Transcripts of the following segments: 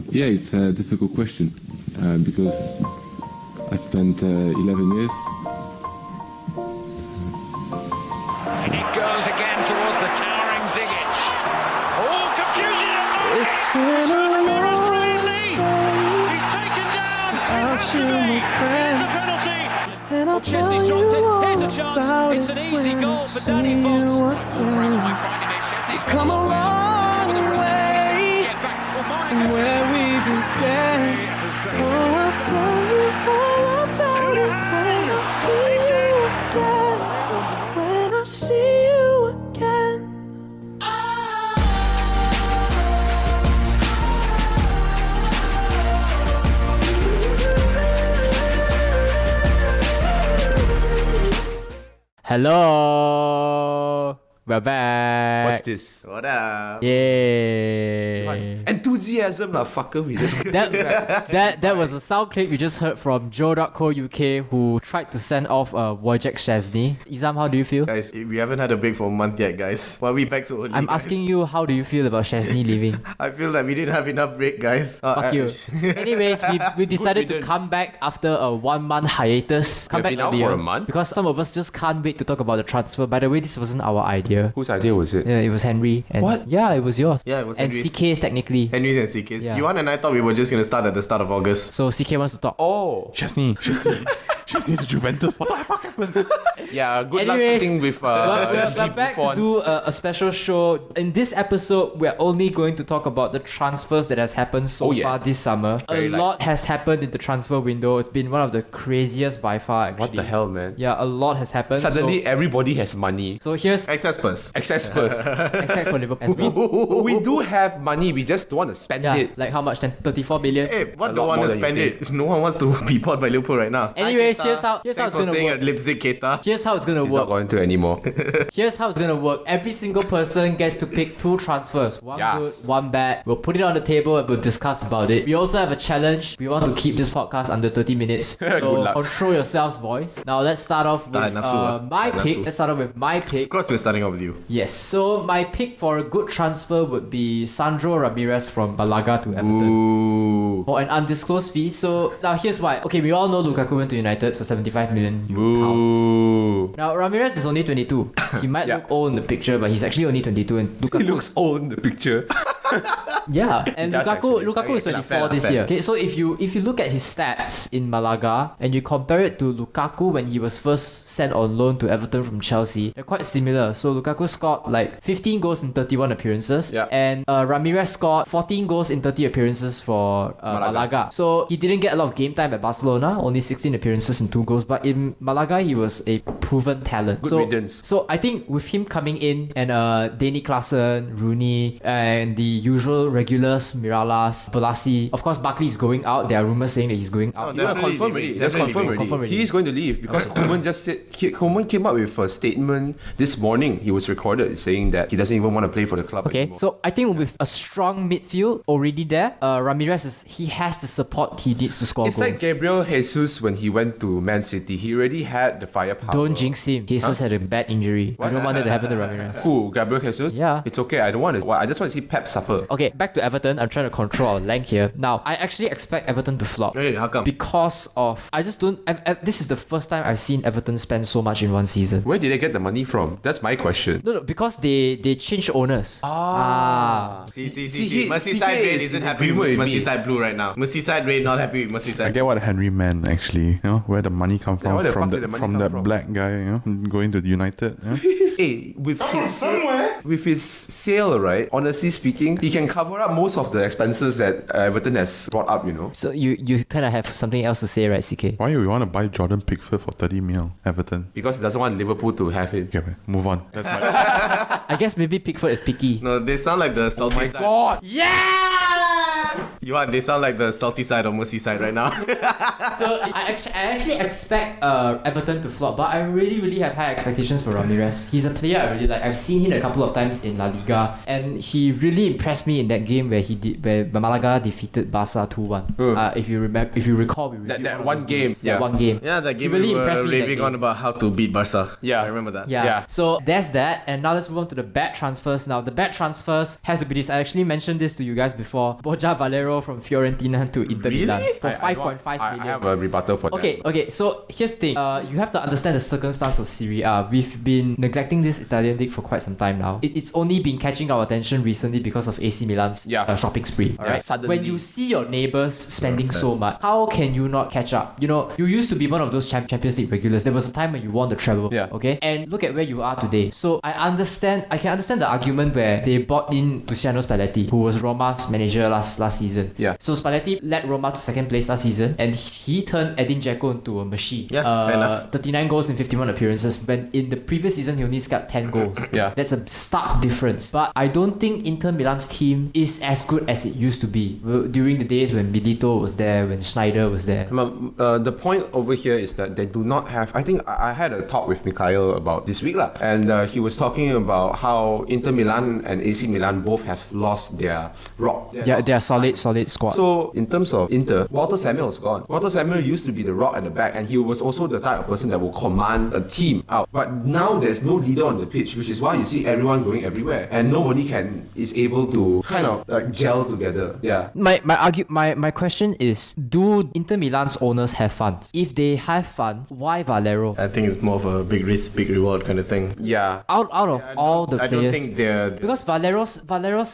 Yeah, it's a difficult question because I spent 11 years. And it goes again towards the towering Zigic. Oh, confusion! It's been a long Brilliantly! He's taken down! without you, my Here's friend. a penalty! And I'll tell Chesney's you dropped it. all Here's a chance. about It's an it easy when goal I for see Danny you Fox. again. We've come a long way from where we began. Oh, I'll tell you all about it when I see you again. When I see you again. Hello, we're back. What's this? What up? Yay! Enthusiasm, lah, fucker. We just That was a sound clip you just heard from Joe.co.uk who tried to send off Wojciech Szczesny. Izam, how do you feel? Guys, we haven't had a break for a month yet, guys. Why are we back so early? I'm guys? asking you, how do you feel about Szczesny leaving? I feel that we didn't have enough break, guys. Fuck you. Anyways, we decided to riddance. come back after a 1 month hiatus. Come We've back been out earlier for a month? because some of us just can't wait to talk about the transfer. By the way, this wasn't our idea. Whose idea was it? Yeah, it was Henry. And What? Yeah, it was yours. Yeah, it was And Henry's. CK's technically. Henry's and CK's. Yeah. Yuan and I thought we were just going to start at the start of August. So CK wants to talk. Oh, Szczesny to Juventus. What the fuck happened? yeah. Good luck Anyways, sitting with we're back to do a special show. In this episode, we're only going to talk about the transfers that has happened so Oh, yeah. far this summer. Very A lot has happened in the transfer window. It's been one of the craziest by far, actually. What the hell, man? Yeah, a lot has happened. Suddenly, everybody has money. So here's Excess Spurs. Except Spurs. except for Liverpool as well. We do have money. We just don't want to spend Yeah, it. like how much then? 34 million. Hey, what A don't lot want to more than spend you it? No one wants to be bought by Liverpool right now. Anyways, Hi, here's Keita. how it's Thanks for gonna staying work. at Leipzig, Keita. Here's how it's gonna He's not work. going to anymore. Here's how it's gonna work. Every single person gets to pick 2 transfers. One Yes. good, one bad. We'll put it on the table and we'll discuss about it. We also have a challenge. We want to keep this podcast under 30 minutes. Good So luck. control yourselves, boys. Now let's start off with Tahan nafsu, my tahan pick. nafsu. Let's start off with my Of pick. course, we're starting off with you. Yes. So my pick for a good transfer would be Sandro Ramirez from Malaga to Everton. Ooh. For an undisclosed fee. So now here's why. Okay, we all know Lukaku went to United for 75 million pounds. Ooh. Now Ramirez is only 22. He might Yeah. look old in the picture, but he's actually only 22. And Lukaku He looks old in the picture. yeah, and does Lukaku actually. Lukaku is Okay, 24 fair, this fair. year. Okay, so if you look at his stats in Malaga and you compare it to Lukaku when he was first sent on loan to Everton from Chelsea, they're quite similar. So Lukaku scored like 15 goals in 31 appearances, Yeah. and Ramirez scored 14 goals in 30 appearances for Malaga. So he didn't get a lot of game time at Barcelona, only 16 appearances and 2 goals. But in Malaga, he was a proven talent. Good so, riddance. so I think with him coming in and Danny Klaassen, Rooney, and the usual regulars, Miralas, Bolasie. Of course, Barkley is going out. There are rumors saying that he's going out. No, Yeah, Definitely confirmed leaving. already. That's Definitely confirmed leaving. already. Confirmed already. He is going to leave because Koeman just said Koeman came up with a statement this morning. He was recorded saying that he doesn't even want to play for the club Okay, anymore. so I think with a strong midfield already there, Ramirez he has the support he needs to score It's goals. like Gabriel Jesus when he went to Man City. He already had the firepower. Don't jinx him. He just had a bad injury. I don't want that to happen to Ramirez. Who? Gabriel Jesus? Yeah. It's okay. I don't want it. I just want to see Pep suffer. Okay, back to Everton. I'm trying to control our length here. Now, I actually expect Everton to flop. Really? How come? Because of I just don't. This is the first time I've seen Everton spend so much in one season. Where did they get the money from? That's my question. No, because they changed owners. See. he- Merseyside CK Red is isn't in happy with agreement with me. Merseyside Blue right now. Merseyside Red not happy with I Merseyside. get what Henry meant actually. You know where the money come Yeah, where from the from fuck the did the money from come that from? black guy. You know going to United. You know? Hey, with his sale, right? Honestly speaking, he can cover up most of the expenses that Everton has brought up. You know. So you kind of have something else to say, right, CK? Why you want to buy Jordan Pickford for 30 mil? Everton. Because he doesn't want Liverpool to have him. Okay, man, move on. I guess maybe Pickford is picky. No, they sound like the salty side. God! They sound like the salty side of Merseyside right now. So I actually expect Everton to flop, but I really have high expectations for Ramirez. He's a player I really like. I've seen him a couple of times in La Liga, and he really impressed me in that game where Malaga defeated Barca 2-1. If you recall, we reviewed That of one those game, games. yeah. That one game. Yeah, that He game really we were impressed me in that raving game. on about how to beat Barca. Yeah. I remember that. Yeah. Yeah. So there's that, and now let's move on to the bad transfers. Now the bad transfers has to be this. I actually mentioned this to you guys before. Borja Valero Valero from Fiorentina to Inter Milan for I 5.5 I million. have a rebuttal for that. Okay, so here's the thing. You have to understand the circumstance of Serie A. We've been neglecting this Italian league for quite some time now. It's only been catching our attention recently because of AC Milan's shopping spree. Alright. Suddenly. When you see your neighbors spending so much, how can you not catch up? You know, you used to be one of those Champions League regulars. There was a time when you won the treble. Yeah. Okay. And look at where you are today. So I can understand the argument where they bought in Luciano Spalletti, who was Roma's manager last season. Yeah. So Spalletti led Roma to second place last season, and he turned Edin Dzeko into a machine. Yeah, fair enough. 39 goals in 51 appearances, when in the previous season he only scored 10 goals. Yeah. That's a stark difference. But I don't think Inter Milan's team is as good as it used to be during the days when Milito was there, when Schneider was there. The point over here is that they do not have. I think I had a talk with Mikhail about this week, and he was talking about how Inter Milan and AC Milan both have lost their rock. They're solid squad. So in terms of Inter, Walter Samuel's gone. Walter Samuel used to be the rock at the back, and he was also the type of person that will command a team out. But now there's no leader on the pitch, which is why you see everyone going everywhere, and nobody is able to kind of like gel together. Yeah. My question is, do Inter Milan's owners have funds? If they have funds, why Valero? I think it's more of a big risk, big reward kind of thing. Yeah. Out of all the I players, don't think they're. because Valero's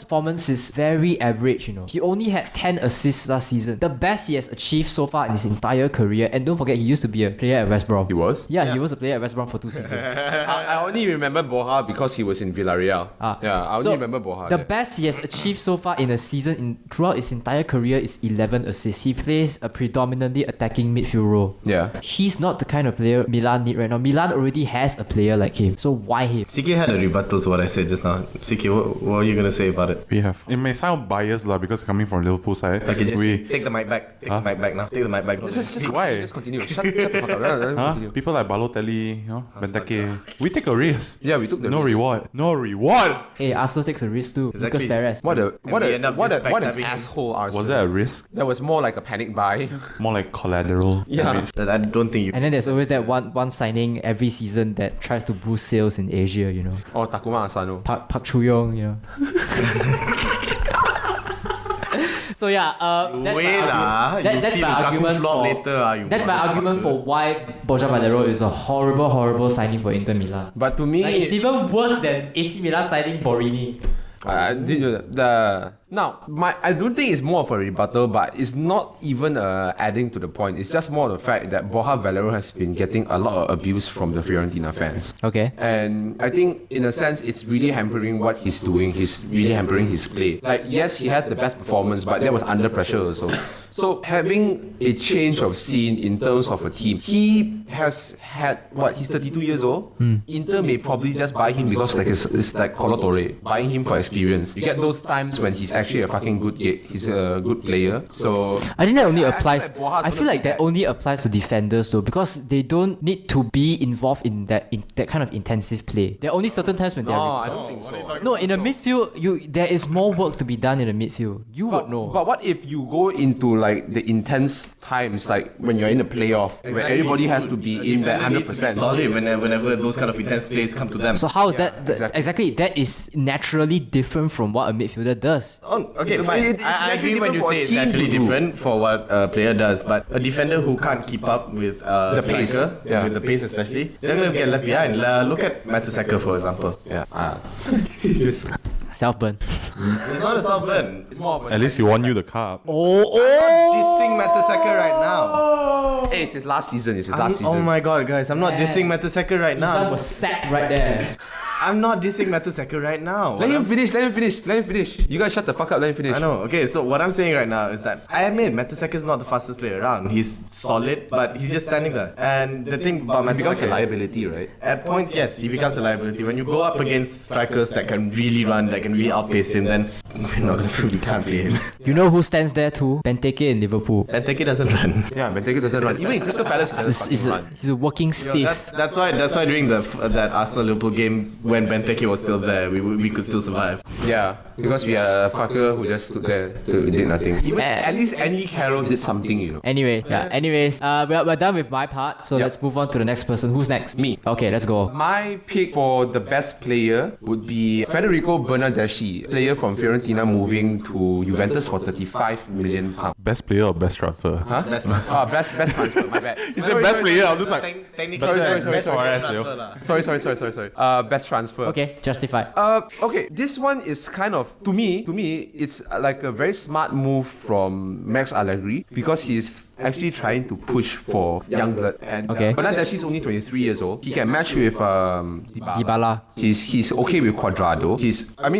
performance is very average. You know, he only had 10 assists last season, the best he has achieved so far in his entire career. And don't forget, he used to be a player at West Brom. He was? Yeah, he was a player at West Brom for 2 seasons. I only remember Borja because he was in Villarreal. Yeah, I only remember Borja. The best he has achieved so far in a season throughout his entire career is 11 assists. He plays a predominantly attacking midfield role. Yeah. He's not the kind of player Milan need right now. Milan already has a player like him, so why him? CK had a rebuttal to what I said just now. CK, what are you going to say about it? We have. It may sound biased because coming from Liverpool side. Okay, just take the mic back. Take the mic back now. Take the mic back. Why? Just continue. Shut the fuck up. Let him continue. People like Balotelli, Benteke. We take a risk. Yeah, we took the No risk. reward. No reward. Hey, Arsenal takes a risk too. Exactly. Lucas Perez. What we end up just an backstabbing him. asshole Arsenal. Was that a risk? That was more like a panic buy. More like collateral. Yeah. That I don't think you. And then there's always that one signing every season that tries to boost sales in Asia, you know. Or Takuma Asano. Park Chu-young, you know. So yeah, that's Wait my argument. you That's see my Lukaku argument flop for, later. You that's my argument for why Borja Valero is a horrible signing for Inter Milan. But to me, Like, it's even worse than AC Milan signing Borini. I don't think it's more of a rebuttal, but it's not even adding to the point. It's just more the fact that Borja Valero has been getting a lot of abuse from the Fiorentina fans. Okay. And I think, in a sense, it's really hampering what he's doing. He's really hampering his play. Like, yes, he had the best performance, but that was under pressure also. So having a change of scene in terms of a team, he has had he's 32 years old. Inter may probably just buy him because it's like Colo Torre, buying him for experience. You get those times when he's actually a fucking he's a good player. So I think that only applies. Borja's I feel like that only applies to defenders though, because they don't need to be involved in that kind of intensive play. There are only certain times when they are. I don't think so. No, in the midfield, there is more work to be done in the midfield. You would know. But what if you go into like the intense times, like when you're in a playoff, where everybody has to be in that 100%? Solid whenever those kind of intense plays come to them. So how is that exactly. That is naturally different from what a midfielder does. Okay, fine. It's I agree naturally when you different for say a it's team to naturally do. different for what a player does, but a defender who can't keep up with The pace. striker, Yeah. with the pace especially, they're going to get left behind. Look at Mertesacker, for example. Yeah. Self-burn. It's not a soft burn. It's more of a At least he won you the cup. Dissing Mertesacker right now. Hey, it's his last season. It's his last season. Oh my god, guys, I'm not Yeah. dissing Mertesacker right That now. was sacked right there. I'm not dissing Mertesacker right now. Let him finish. You guys shut the fuck up, let him finish. I know. Okay, so what I'm saying right now is that I admit Mertesacker is not the fastest player around. He's solid, but he's just standing there. And the thing about It becomes a Mertesacker is, liability, right? at points, yes, he becomes a liability. When you go up against strikers that can really run, that can really outpace him, then we can't play him. You know who stands there too? Benteke in Liverpool. Benteke doesn't run. Yeah, Benteke doesn't run. Even in Crystal Palace, he doesn't fucking run. He's a working stiff. That's why during that Arsenal Liverpool game, when Benteke was still there, we could still survive. Yeah, because we are a fucker who just stood there did nothing. Even at least Andy Carroll did something, you know. Anyway, we're done with my part, so let's move on to the next person. Who's next? Me. Okay, let's go. My pick for the best player would be Federico Bernardeschi, player from Fiorentina moving to Juventus for £35 million. Best player or best transfer? Huh? Best transfer. Best transfer, my bad. You said best player, I was just like... Sorry. Best transfer. Okay, justify. Okay, this one is kind of, to me, it's like a very smart move from Max Allegri because he's actually trying to push for young blood. And Bernardeschi is only 23 years old. He can match with Dybala. He's okay with Cuadrado.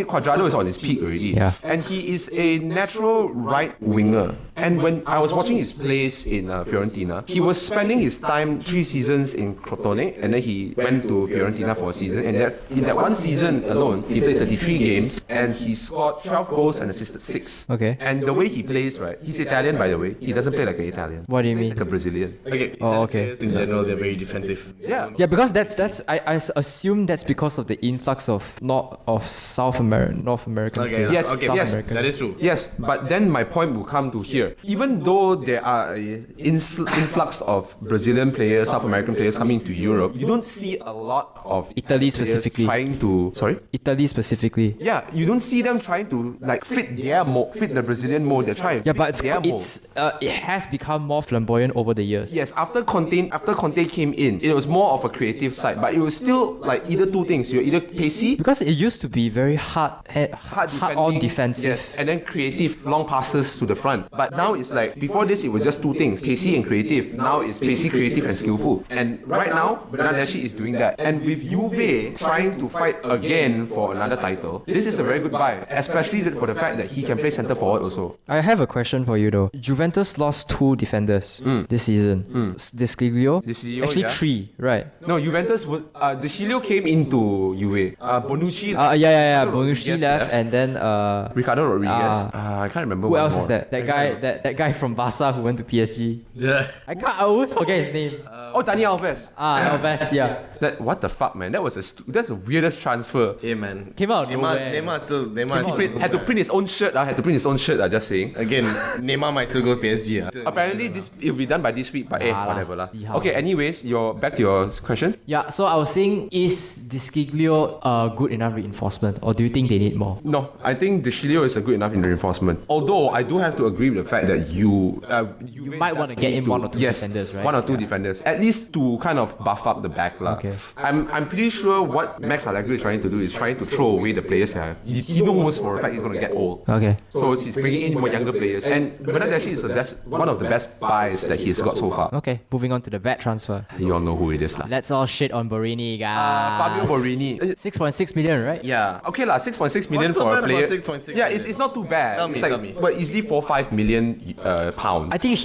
Cuadrado is on his peak already. Yeah. And he is a natural right winger. And when I was watching his plays in Fiorentina, he was spending his time 3 seasons in Crotone, and then he went to Fiorentina for a season. And in that one season alone, he played 33 games and he scored 12 goals and assisted 6. Okay. And the way he plays, right? He's Italian, by the way. He doesn't play like an Italian. What do you He's mean? like a Brazilian. Okay. Okay. In general, they're very defensive. Yeah. Yeah, because that's I assume that's because of the influx of North American players. Yes, South yes. American. That is true. Yes, but then my point will come to here. Even though there are influx of Brazilian players, South American players coming to Europe, you don't see a lot of Italy players specifically. trying to. Sorry. Italy specifically. Yeah, you don't see them trying to like fit their mold, fit the Brazilian mold. They're trying. Yeah, fit but their mold. it has become more flamboyant over the years. Yes, after Conte came in, it was more of a creative side, but it was still like either two things. You're either pacey, Because it used to be very hard on defensive. yes, and then creative long passes to the front. But now it's like before this, it was just two things: pacey and creative. Now it's pacey, creative, and skillful. And right now, Bernardeschi is doing that. And with Juve trying to fight again for another title, this is a very good buy, especially for the fact that he can play centre forward also. I have a question for you though. Juventus lost 2 defenders this season. Desciglio? Actually yeah. 3, right? No, Juventus was De Sciglio came into Juve. Bonucci. Bonucci left, and then Ricardo Rodriguez. I can't remember. who one else more. is that? That guy from Barca who went to PSG. Yeah. I always forget his name. Dani Alves. Alves, yeah. What the fuck, man? That's the weirdest transfer. Hey man. Came out of nowhere. Neymar still. Had to print his own shirt. Just saying. Again, Neymar might still go PSG. Apparently, it'll be done by this week. But whatever lah. see how. Okay. Anyways, back to your question. Yeah, so I was saying, is Desciglio a good enough reinforcement, or do you think they need more? No, I think De Sciglio is a good enough reinforcement. Although I do have to agree with the fact that you might want to get in 1 or 2 defenders, right? 1 or 2 defenders, at least to kind of buff up the back lah. Okay. I'm pretty sure what Max Allegri is trying to do is trying to throw away the players here. He knows for a fact he's going to get old. Okay. So he's bringing in more younger players, and Bernardeschi is one of the best buys that he's got so far. Okay, moving on to the bad transfer. You all know who it is lah. Let's all shit on Borini, guys. Fabio Borini. 6.6 million, right? Yeah. Okay lah. 6.6 million What's so for a bad player. about 6.6 Yeah, it's not too bad. Tell me, it's like tell me. but easily 4-5 million pounds. I think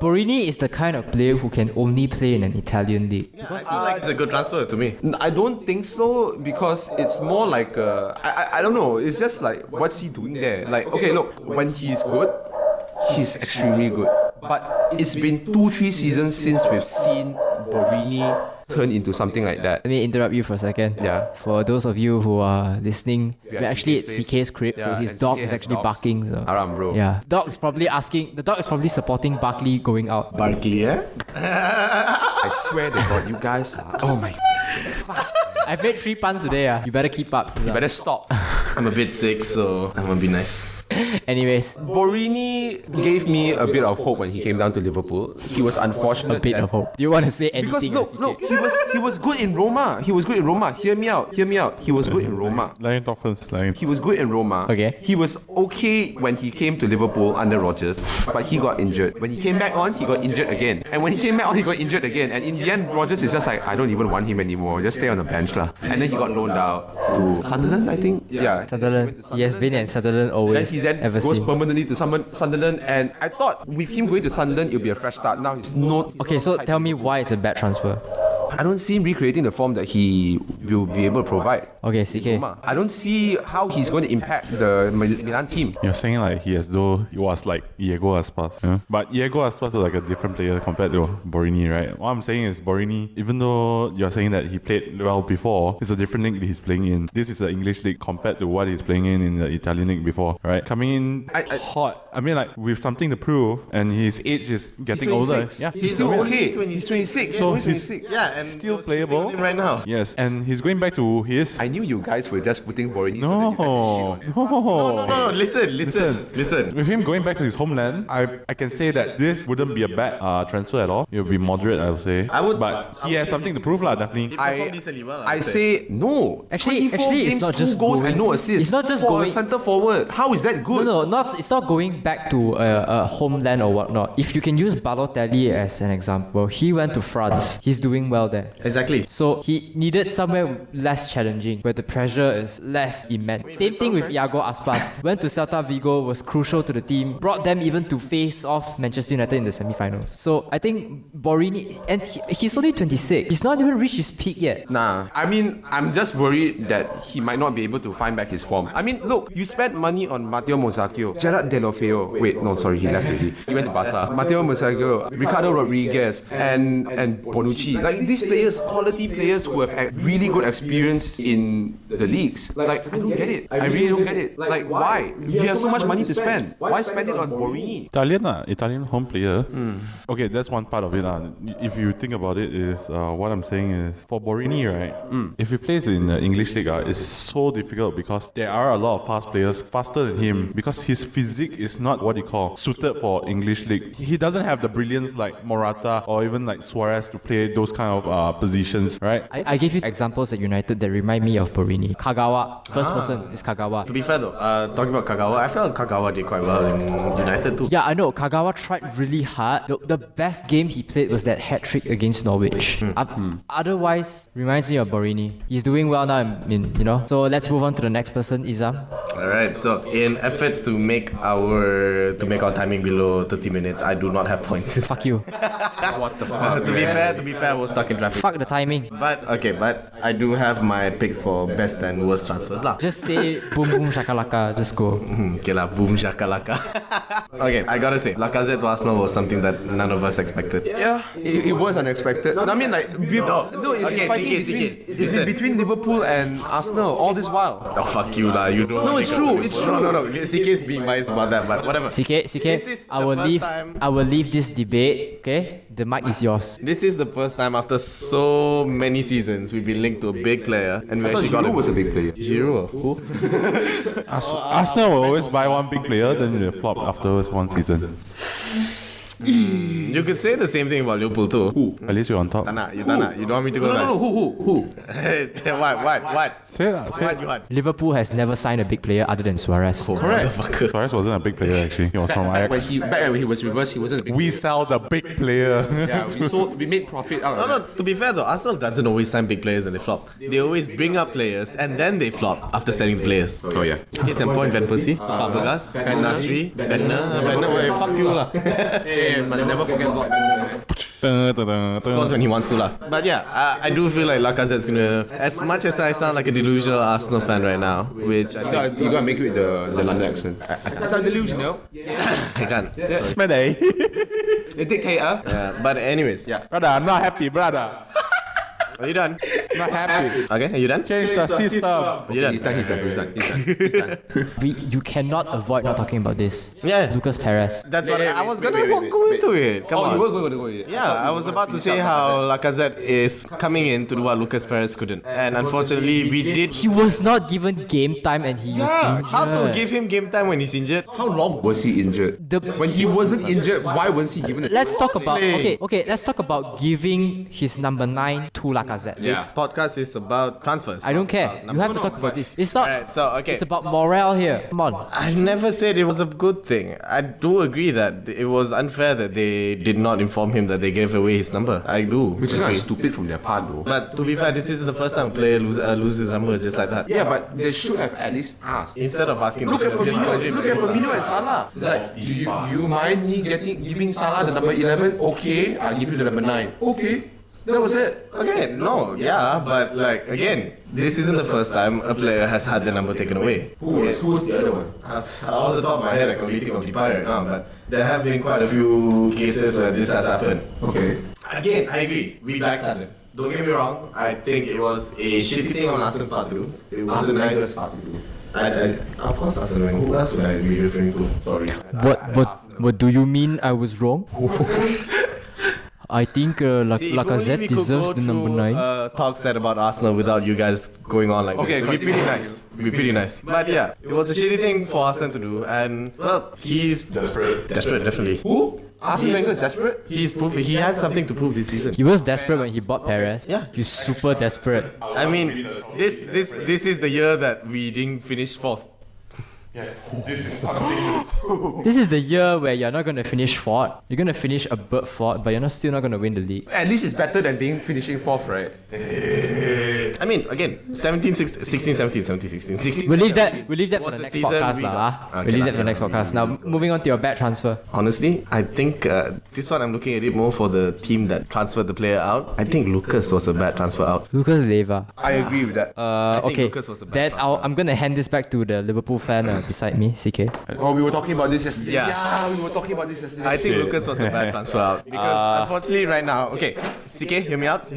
Borini is the kind of player who can only play in an Italian league. I feel like it's a good transfer to me. I don't think so because it's more like I don't know. It's just like what's he doing there? Like okay, look, when he's good, he's extremely good. But it's been 2-3 seasons since we've seen Borini turn into something like that. Let me interrupt you for a second. Yeah. For those of you who are listening, We're we're at actually at CK's CK's crib, so Yeah, his and dog CK is has actually dogs. barking. So. Aram, bro. Yeah. The dog is probably supporting Barkley going out. Barkley, yeah? I swear to God, you guys are. Oh my. I've made 3 puns today. You better keep up. You better stop. I'm a bit sick, so I'm gonna be nice. Anyways, Borini gave me a bit of hope when he came down to Liverpool. He was unfortunate. a bit that- of hope. Do you want to say anything? Because look, he was good in Roma. He was good in Roma. Hear me out. He was good in Roma. Lion talk first, Lion. He was good in Roma. Okay. He was okay when he came to Liverpool under Rodgers, but he got injured. When he came back on, he got injured again. And when he came back on, he got injured again. And in the end, Rodgers is just like, I don't even want him anymore. Just stay on the bench lah. And then he got loaned out to Sunderland, I think. Yeah. Sunderland. He has been in Sunderland Then always. he then ever goes since. permanently to Sunderland, and I thought with him going to Sunderland, it'll be a fresh start. Now it's not. Okay, so tell me why it's a bad transfer. I don't see him recreating the form that he will be able to provide. Okay, CK. I don't see how he's going to impact the Milan team. You're saying like he as though he was like Diego Aspas, yeah? But Diego Aspas is like a different player compared to Borini, right? What I'm saying is Borini, even though you're saying that he played well before, it's a different league that he's playing in. This is the English league compared to what he's playing in the Italian league before, right? Coming in hot. I mean, like with something to prove, and his age is getting older. Yeah, he's still okay. He's 26. So he's 26. Yeah, and still playable right now. Yes, and he's going back to his. I knew you guys were just putting Borini. No. No, listen. With him going back to his homeland, I can say that this wouldn't be a bad transfer at all. It would be moderate, I would say. But he has something to prove, definitely. He performed decently well. I say no. Actually, 24 games, it's not 2 just goals going, and no assists. It's not just for going a centre forward. How is that good? No, it's not going back to a homeland or whatnot. If you can use Balotelli as an example, he went to France. He's doing well there. Exactly. So he needed somewhere less challenging, where the pressure is less immense. Same thing with Iago Aspas. Went to Celta Vigo, was crucial to the team, brought them even to face off Manchester United in the semi-finals. So I think Borini, and he's only 26. He's not even reached his peak yet. Nah, I mean, I'm just worried that he might not be able to find back his form. I mean, look, you spent money on Matteo Mosacchio, Gerard Deulofeu. Wait, no, sorry, he left already. He went to Barca. Matteo Mosacchio, Ricardo Rodriguez, and Bonucci. Like these players, quality players who have really good experience in the leagues. Like I don't get it. I really don't get it. Like why? You have so much money to spend. Why spend it on Borini? Italian home player. Okay, that's one part of it. If you think about it, is what I'm saying is for Borini, right? If he plays in the English league, it's so difficult because there are a lot of fast players faster than him because his physique is not what you call suited for English league. He doesn't have the brilliance like Morata or even like Suarez to play those kind of positions, right? I gave you examples at United that remind me of Borini. Kagawa, first person is Kagawa. To be fair though, talking about Kagawa, I felt Kagawa did quite well in United too. Yeah, I know. Kagawa tried really hard. The best game he played was that hat-trick against Norwich. Otherwise, reminds me of Borini. He's doing well now, So let's move on to the next person, Izam. Alright, so in efforts to make our timing below 30 minutes, I do not have points. Fuck you. What the fuck? To be fair, we're stuck in traffic. Fuck the timing. But I do have my picks for best and worst transfers lah. Just say boom boom shakalaka, just go. Okay lah, boom shakalaka. Okay, I gotta say, Lacazette to Arsenal was something that none of us expected. Yeah, it was unexpected. I mean, like, it's been between Liverpool and Arsenal all this while. Oh fuck you lah, you don't. No, it's true. It's true. No. CK is being biased about that, but whatever. CK, I will leave this debate. Okay, the mic is yours. This is the first time after so many seasons we've been linked to a big player, and we actually got Giroud was a big player. Giroud, who? Arsenal will always buy one big player, then they flop after one season. You could say the same thing about Liverpool too. Who? At least you're on top. You don't want me to go back? No, who? What? Say that. What you want? Liverpool has never signed a big player other than Suarez. Correct. Suarez wasn't a big player actually. He was from Ajax. Back when he was reversed, he wasn't a big We sell the big player. Yeah, we made profit out of No, to be fair though, Arsenal doesn't always sign big players and they flop. They always bring up players and then they flop after selling the players. Oh yeah. Case in point, Van Persie, Fabregas, Nasri, Bender, fuck you lah. Never forget about Bender. Scores when he wants to lah. But yeah, I do feel like Lacazette's gonna, as much as I sound like a delusional Arsenal fan right now, which I think You gotta make it with the London accent. That's how delusional. I can't. Smitty. The dictator. Yeah, but anyways, yeah. Brother, I'm not happy, brother. Are you done? Not happy. Okay, are you done? Change the system. Are you done? He's done. You cannot avoid not talking about this. Yeah. Lucas Perez. That's what I was gonna go into it. Come on. You were going to go in. Yeah, I was about to say how Lacazette is coming in to do what Lucas Perez couldn't. And unfortunately, we did. He was not given game time and he was injured. How to give him game time when he's injured? How long was he injured? When he wasn't injured, why wasn't he given it? Let's talk about let's talk about giving his number 9 to Lacazette. This podcast is about transfers. I don't care. You have to talk about this. It's not. Alright, so okay. It's about morale here. Come on. I never said it was a good thing. I do agree that it was unfair that they did not inform him that they gave away his number. I do. Which is not stupid from their part though. But to be fair, this is the first time a player loses his number just like that. Yeah, but they should have at least asked. Instead of asking, Look they at should have just told him. Firmino and Salah. It's like, do you mind me giving Salah the number 11? Okay, I'll give you the number 9. Okay. That was it. Okay, no, yeah, but like again, this isn't the first time a player has had their number taken away. Who was the other one? Off the top of my head, I can only think of Depay right now, but there have been quite a few cases where this has happened. Okay. Again, I agree. We backstabbed him. Don't get me wrong. I think it was a shitty thing on Arsenal's part to do. It wasn't nice. part to do. Of course, Arsenal. Who else would I be referring to? Sorry. What do you mean I was wrong? I think Lacazette deserves the number 9. Talk said about Arsenal without you guys going on like Okay, this. It'd be pretty nice. It'd be pretty nice. But yeah, it was a shitty thing for Arsenal to do, and well, he's desperate, definitely. Who? Arsene Wenger is desperate? He has something to prove this season. He was desperate when he bought Perez. Yeah. He's super desperate. I mean, this is the year that we didn't finish 4th. Yes, this is something. This is the year where you're not going to finish 4th. You're going to finish above 4th, but you're still not going to win the league. At least it's better than finishing 4th, right? I mean, again, 16, 16. We'll leave that for the next season podcast we lah. got- We'll leave that for the next podcast. Now, moving on to your bad transfer. Honestly, I think this one I'm looking at it more for the team that transferred the player out. I think Lucas was a bad transfer out. Lucas Leiva. I agree with that. think Okay, Lucas was a bad then transfer. I'm going to hand this back to the Liverpool fan beside me, CK. Oh, we were talking about this yesterday. Yeah. We were talking about this yesterday. I think Lucas was a bad transfer out because unfortunately right now, okay, CK, hear me out.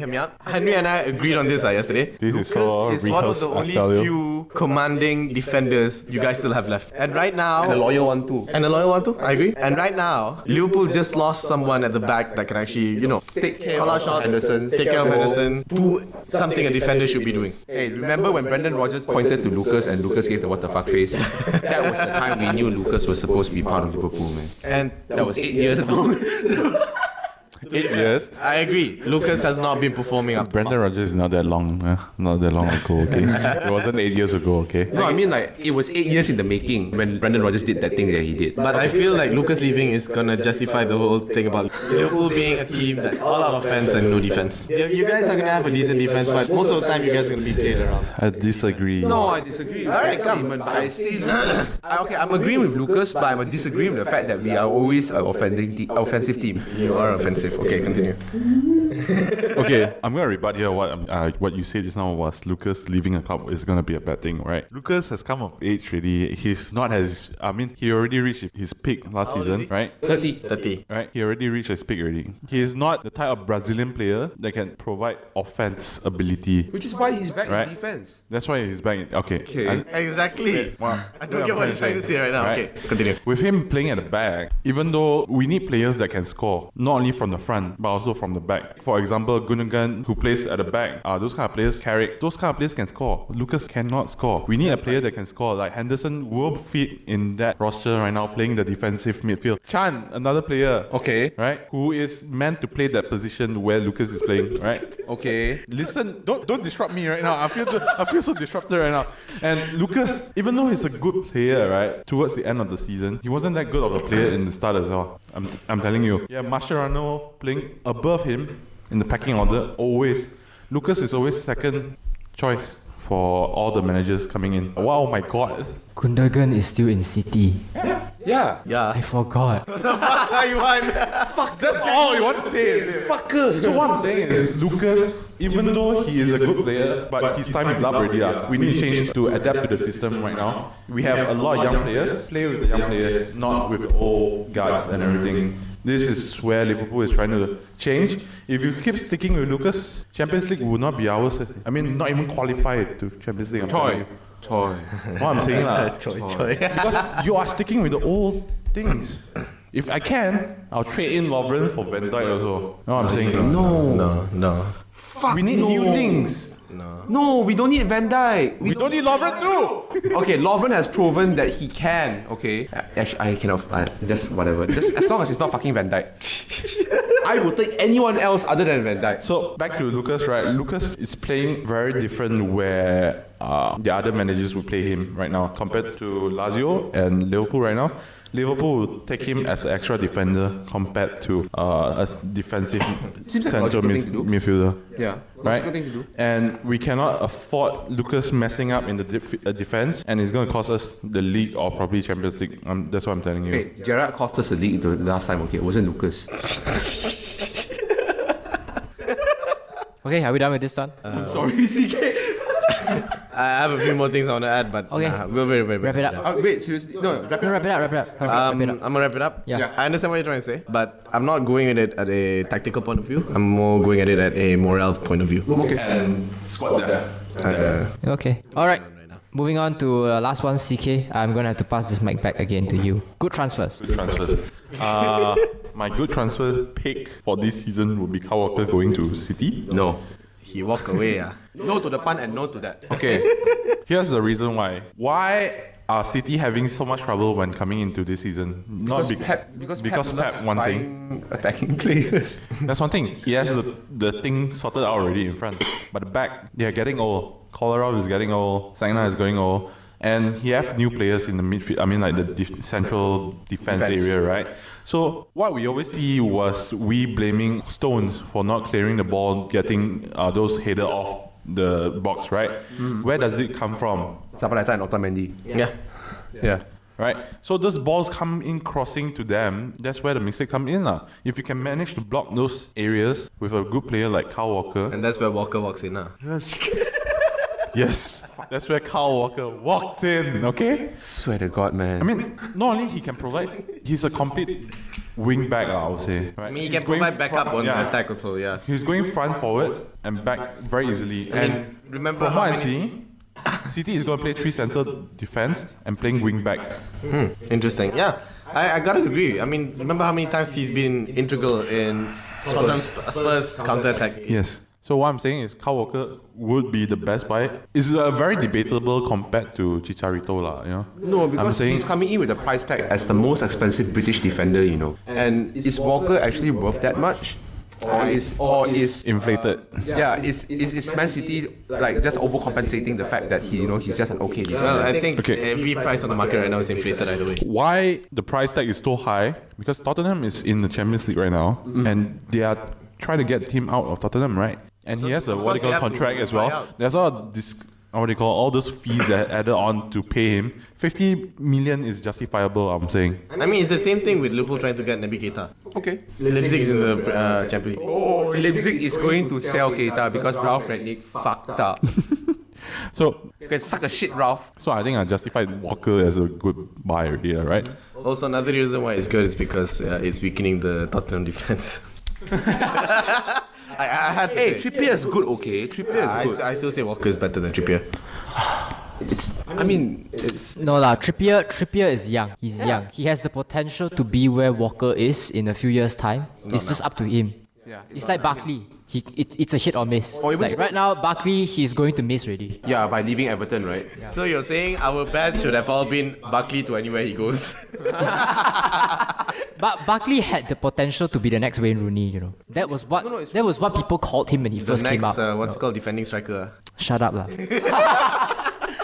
Henry and I agreed on this yesterday. This is Lucas so is one of the rehearsed, I only tell you. few commanding defenders you guys still have left. And right now, And a loyal one too. And a loyal one too, I agree. And right now, Liverpool just lost someone at the back that can actually, Take care call out of shots, Henderson. take care of Henderson, do something a defender should be doing. Hey, remember when Brendan Rodgers pointed to Lucas and Lucas gave the what the fuck face? That was the time we knew Lucas was supposed to be part of Liverpool, man. And That was 8 years ago. 8 years. I agree, Lucas has not been performing up. Brendan Rodgers is not that long. Not that long ago, okay? It wasn't 8 years ago, okay? No, I mean like it was 8 years in the making when Brendan Rodgers did that thing that he did. But I feel like Lucas leaving is gonna justify the whole thing about Liverpool being a team that's all out offense and no defense. You guys are gonna have a decent defense, but most of the time you guys are gonna be played around. I disagree. No, I disagree with that statement, but I say Lucas. Okay, I'm agreeing with Lucas, but I'm disagreeing with the fact that we are always an offensive team. You are offensive. Okay, continue. Okay, I'm gonna rebut here what you said just now was Lucas leaving a club is gonna be a bad thing, right? Lucas has come of age already. He's not as he already reached his peak last season, right? 30. Right? He already reached his peak already. He is not the type of Brazilian player that can provide offense ability. Which is why he's back Right. in defense. That's why he's back in, okay. Okay. Exactly. Wow. I don't get what you're trying to say right now. Right. Okay, continue. With him playing at the back, even though we need players that can score, not only from the front, but also from the back. For example, Gundogan, who plays at the back, those kind of players, Carrick, those kind of players can score. Lucas cannot score. We need a player that can score. Like Henderson will fit in that roster right now, playing the defensive midfield. Chan, another player, Okay. right, who is meant to play that position where Lucas is playing, right? Okay. Listen, don't disrupt me right now. I feel so disrupted right now. And Lucas, even though he's a good player, right, towards the end of the season, he wasn't that good of a player in the start as well. I'm telling you. Yeah, Mascherano playing above him in the pecking order, always. Lucas is always second choice for all the managers coming in. Wow, my God. Gundogan is still in City. Yeah. I forgot. Fuck, that's all you want to say. Fucker. So what I'm saying is, Lucas, even though he is a good player, but his time is up already. We need to change to adapt to the system right now. We have a lot of young players. Play with the young players, not with the old guards and everything. This is where Liverpool is trying to change. If you keep sticking with Lucas, Champions League will not be ours. I mean, not even qualified to Champions League. I'm telling you. Choi. What I'm saying because you are sticking with the old things. If I can, I'll trade in Lovren for Van Dijk also. You know what I'm saying? No. Fuck. We need new things. No, we don't need Van Dijk. We don't need Lovren too. Okay, Lovren has proven that he can. Okay, actually, I cannot. Just whatever. Just as long as it's not fucking Van Dijk. I will take anyone else other than Van Dijk. So back to Lucas, right? Lucas is playing very different where the other managers would play him right now compared to Lazio and Liverpool right now. Liverpool will take him as an extra defender compared to a defensive Seems like a central logical thing to do. midfielder. Yeah, Right? logical thing to do. And we cannot afford Lucas messing up in the defense, and it's going to cost us the league or probably Champions League. That's what I'm telling you. Hey, Gerrard cost us the league the last time. Okay, it wasn't Lucas. Okay, are we done with this one? Sorry, CK. I have a few more things I want to add, but Okay. we'll wait. Wrap it up. Wait, seriously? No, wrap it No, up. wrap it up. Come on, wrap it up. I'm gonna wrap it up. Yeah. I understand what you're trying to say, but I'm not going at it at a tactical point of view. I'm more going at it at a morale point of view. Okay. And squad depth. Okay. All right. Moving on to last one, CK. I'm gonna have to pass this mic back again to you. Good transfers. Transfers. My good transfer pick for this season would be Kyle Walker going to City. No. He walked away. No to the pun and no to that. Okay, here's the reason why. Why are City having so much trouble when coming into this season? Not Because Pep, loves one thing. buying attacking players. That's one thing. He has the thing sorted out already in front. But the back, they're getting old. Kolarov is getting old. Sagna is getting old. And he have new players in the midfield. I mean, like the central defense area, right? So what we always see was we blaming Stones for not clearing the ball, getting those header off the box, right? Where does it come from? Zabaleta and Otamendi. Yeah. Right? So those balls come in crossing to them. That's where the mistake come in. If you can manage to block those areas with a good player like Kyle Walker. And that's where Walker walks in. Yes. That's where Kyle Walker walks in, okay? Swear to God, man. I mean, not only he can provide, he's a complete wing back, I would say. Right? I mean, he He's can going provide backup front- on yeah. the attack also, yeah. He's going front forward and back very easily. I mean, And remember from how what I many- see, City is going to play 3 center defense and playing wing backs. Interesting. Yeah, I gotta agree. I mean, remember how many times he's been integral in Spurs counter-attack? Yes. So what I'm saying is Kyle Walker would be the best buy. It's very debatable compared to Chicharito, you know? No, I'm because saying- he's coming in with a price tag as the most expensive British defender, you know. And is Walker actually worth that much? Or is Inflated. is Man City like just overcompensating the fact that he's just an okay defender? Well, I think Okay. every price on the market right now is inflated either way. Why the price tag is so high? Because Tottenham is in the Champions League right now, and they are trying to get him out of Tottenham, right? And he has a of course they have to contract as buy well. out. There's all this, what do you call, all those fees that added on to pay him. 50 million is justifiable, I'm saying. I mean, it's the same thing with Liverpool trying to get Naby Keita. Okay. Leipzig is in the Champions League. Oh, Leipzig is going to sell Keita because Ralph Rangnick fucked up. So, You can suck a shit, Ralph. so I think I justified Walker as a good buy already, right? Also, another reason why it's good is because it's weakening the Tottenham defense. I had to Hey, say. Trippier is good, okay? Trippier is good. I still say Walker is better than Trippier. It's No lah, Trippier is young. He's young. He has the potential to be where Walker is in a few years' time. It's just up to him. yeah. It's like Barkley. It's a hit or miss. Or even Like right now, Barkley, he's going to miss already. Yeah, by leaving Everton, right? So you're saying our bets should have all been Barkley to anywhere he goes? But Barkley had the potential to be the next Wayne Rooney, you know. That was what people called him when he The first came next, out. what's it called, defending striker. Shut up lah.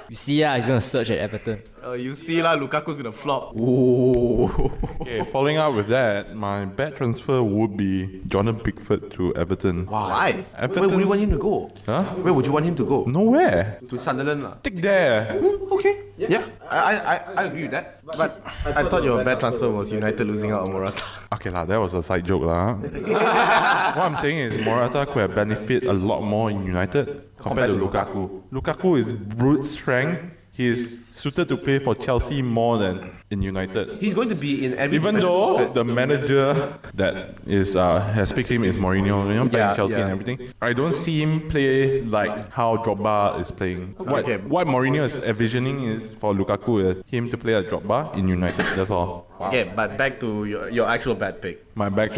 You see, he's gonna search at Everton. You see lah, Lukaku's gonna flop. Okay, following up with that, my bad transfer would be Jordan Pickford to Everton. Why? Where would you want him to go? Huh? Where would you want him to go? Nowhere. To Sunderland lah. Stick there. Okay. Yeah, I agree with that. But I thought your bad transfer was United losing out on Morata. Okay lah, that was a side joke lah. What I'm saying is Morata could have benefit a lot more in United compared to Lukaku. Lukaku is brute strength. He is suited to play for Chelsea more than in United. He's going to be in every Even defense though pocket. the manager that is has picked him is Mourinho, playing Yeah, Chelsea yeah. and everything, I don't see him play like how Drogba is playing. Okay. What Mourinho is envisioning is for Lukaku is him to play at Drogba in United. That's all. Okay, but back to your actual bad pick. My back.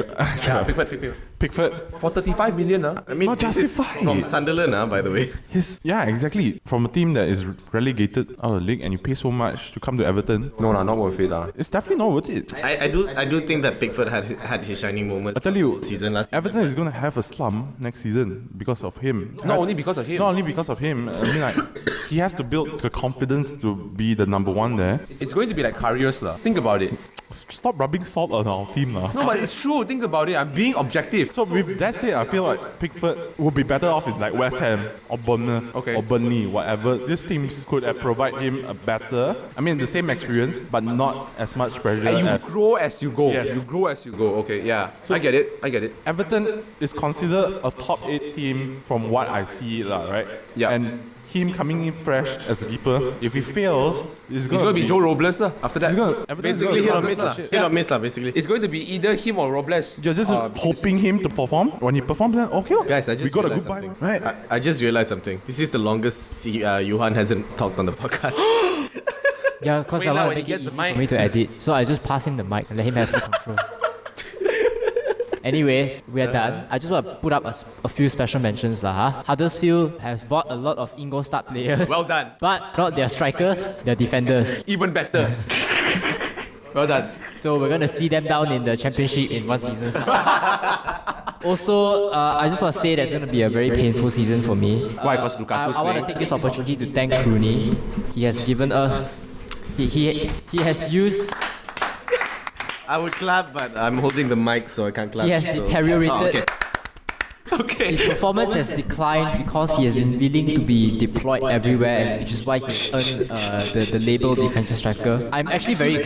Yeah, Pickford. Pickford. For 35 million, I mean, Not this is justified. from Sunderland, by the way. Exactly. From a team that is relegated out of the league and you pay so much to come to Everton, No, not worth it. it's definitely not worth it. I do think that Pickford had his shining moment. I tell you, season last Everton is going to have a slump next season because of him. Not only because of him. Not only because of him. I mean, like, he has to build the confidence to be the number one there. It's going to be like Karius lah. Think about it. stop rubbing salt on our team now. No, but it's true. Think about it. I'm being objective. So with that said, I feel like Pickford would be better off in like West Ham or Bournemouth Okay. or Burnley, whatever. These teams could have provide him a better, the same experience, but not as much pressure. And you as grow as you go. Yes. You grow as you go. Okay, yeah. I get it. Everton is considered a top 8 team from what I see, right? Yeah. And him coming in fresh as a keeper, if he fails, it's It's going to be Joe Robles after that. Basically, hit or miss lah. Hit or miss lah, basically. It's going to be either him or Robles. You're just hoping him to perform. When he performs, then okay. Guys, I just we got a realized good buy, something. right? I just realized something. This is the longest Johan hasn't talked on the podcast. Yeah, because Wait I lah, want when to he make it gets the easy mic. for me to edit. So I just pass him the mic and let him have full control. Anyways, we are done. I just want to put up a few special mentions lah. Huddersfield has bought a lot of Ingolstadt players. Well done. But not their strikers, their defenders. Even better. Well done. So we're gonna see them down in the championship in one season. Also, I just want to say that's going to be a very painful season for me. Why? Because Lukaku's I want to playing? take this opportunity to thank Rooney. He has given us... He has used... I would clap, but I'm holding the mic, so I can't clap. He has deteriorated... Oh, okay. Okay. His performance has declined because he has been willing to be deployed everywhere, and which is why he earned the label defensive striker. I'm actually very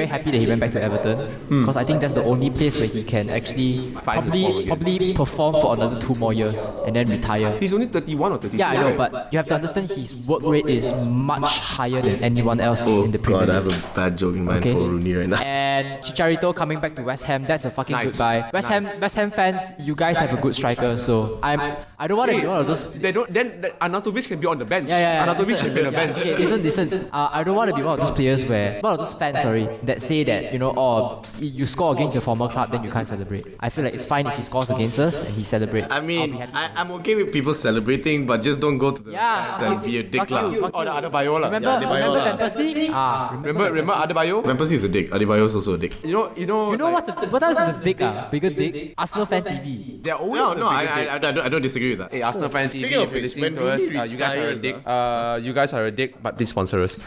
happy that he went back to Everton, because I think that's the only place where he can actually probably perform for another 2 more years and then retire. He's only 31 or 32. Yeah, I know, but you have to understand his work rate is much higher than anyone else in the Premier God, I League. have a bad joke in mind Okay. for Rooney right now. And Chicharito coming back to West Ham, that's a fucking Nice. good buy. West Ham fans, you guys have a good striker, so I don't want to be one of those. They don't. Then Arnautovic can be on the bench. Yeah. Arnautovic can be on the Yeah, bench. okay, listen. I don't want to be one of those players one of those fans, that say that you score against your former club, then you can't celebrate. I feel like it's fine if he scores against us and he celebrates. I mean, I'll be happy. I'm okay with people celebrating, but just don't go to the fans and be a dick lah. Oh, the Adebayo lah. Remember Adebayo lah. Van Persie? Remember Adebayo? Van Persie is a dick. Adebayo is also a dick. You know. You know what else is a dick? Bigger dick? Arsenal Fan TV. They're always No, a bigger dick. I don't disagree with that. Hey, Arsenal Fan TV, Speaking of if you're which, listening when to us, Rooney you guys are a retires, dick. You guys are a dick, but please sponsor us.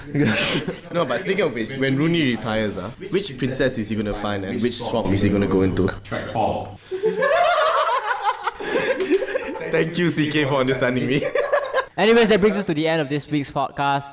No, but speaking of which, when Rooney retires, which princess is he gonna find and which swamp is he gonna go into? Thank you, CK, for understanding me. Anyways, that brings us to the end of this week's podcast.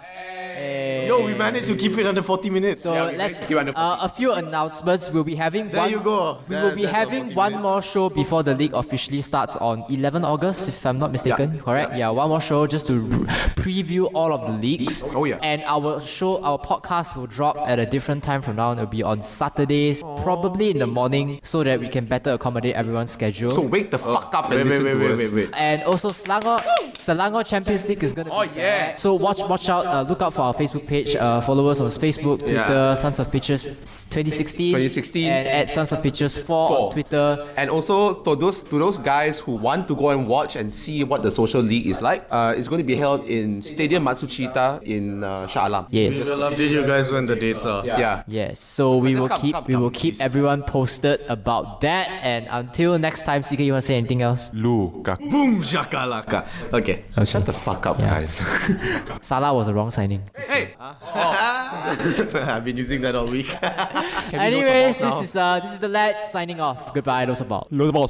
Yo, we managed to keep it under 40 minutes. So let's keep under a few announcements. We'll be having There you go. We will be That's having 40 one minutes. more show before the league officially starts on 11 August, if I'm not mistaken. Correct? Yeah, one more show just to preview all of the leagues. Oh, yeah. And our podcast will drop at a different time from now on. It'll be on Saturdays, probably in the morning, so that we can better accommodate everyone's schedule. So wake the fuck up and listen to us. Wait. And also Selangor Champions League is gonna be yeah. back. So watch out, look out for our Facebook page, follow us on Facebook, Twitter, Sons of Pictures 2016, and at Sons of Pictures 4 on Twitter. And also to those guys who want to go and watch and see what the social league is like, it's going to be held in Stadium Matsushita in Shah Alam. Yes. Did you guys when the dates are? Yeah. Yes. So we will Just keep come. everyone posted about that. And until next time, CK, you want to say anything else? Lukaku. Boom shakalaka. Okay. Shut the fuck up, guys. Salah was the wrong signing. Hey. I've been using that all week. Anyways, this is the lads signing off. Goodbye, those about. Load the balls.